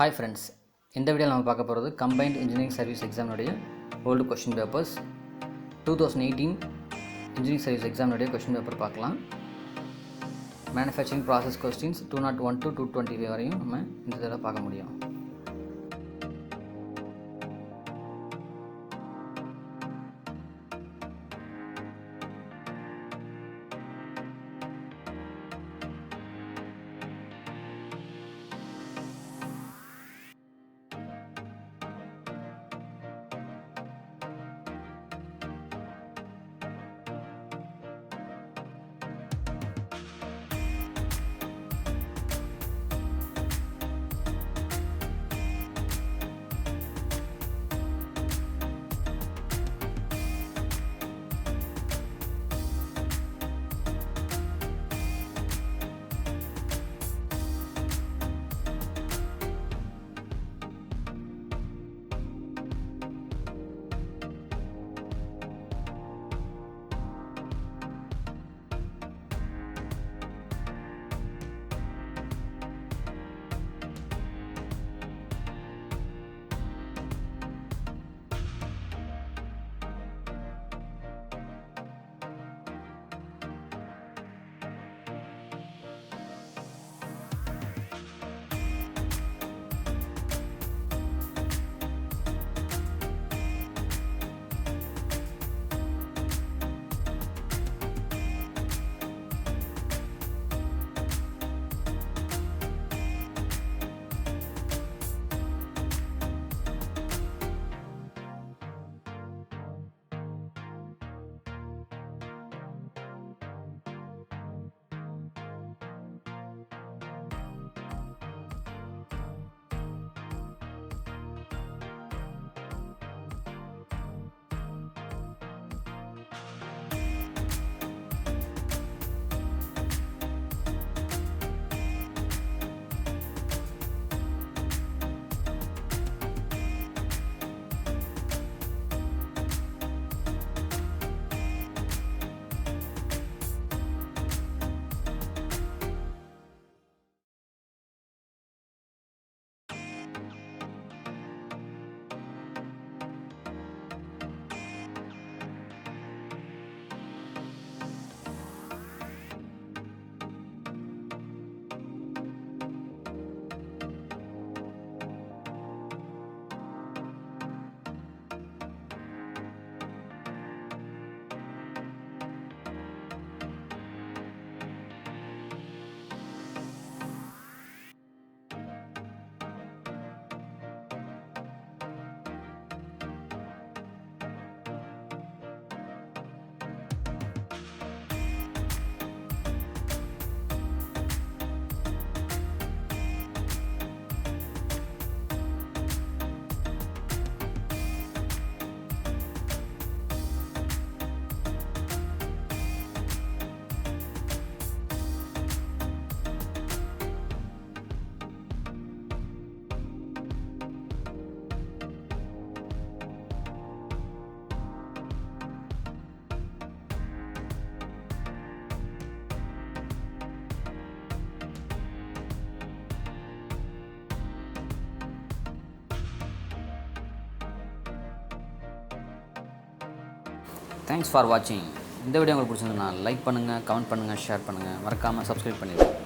Hi friends, இந்த வீடியோவில் நம்ம பார்க்க போகிறது கம்பைன்ட் இன்ஜினியரிங் சர்வீஸ் எக்ஸாமினுடைய old question papers 2018 engineering service எக்ஸாமினுடைய கொஷின் பேப்பர் பார்க்கலாம். மேனுஃபேக்சரிங் ப்ராசஸ் கொஸ்டின்ஸ் 201 to 225 வரையும் நம்ம இந்த இதில் பார்க்க முடியும். தேங்க்ஸ் ஃபார் வாட்சிங். இந்த வீடியோ உங்களுக்கு பிடிச்சிருந்ததுன்னா லைக் பண்ணுங்கள், கமெண்ட் பண்ணுங்கள், ஷேர் பண்ணுங்கள், மறக்காமல் சப்ஸ்கிரைப் பண்ணிடுங்க.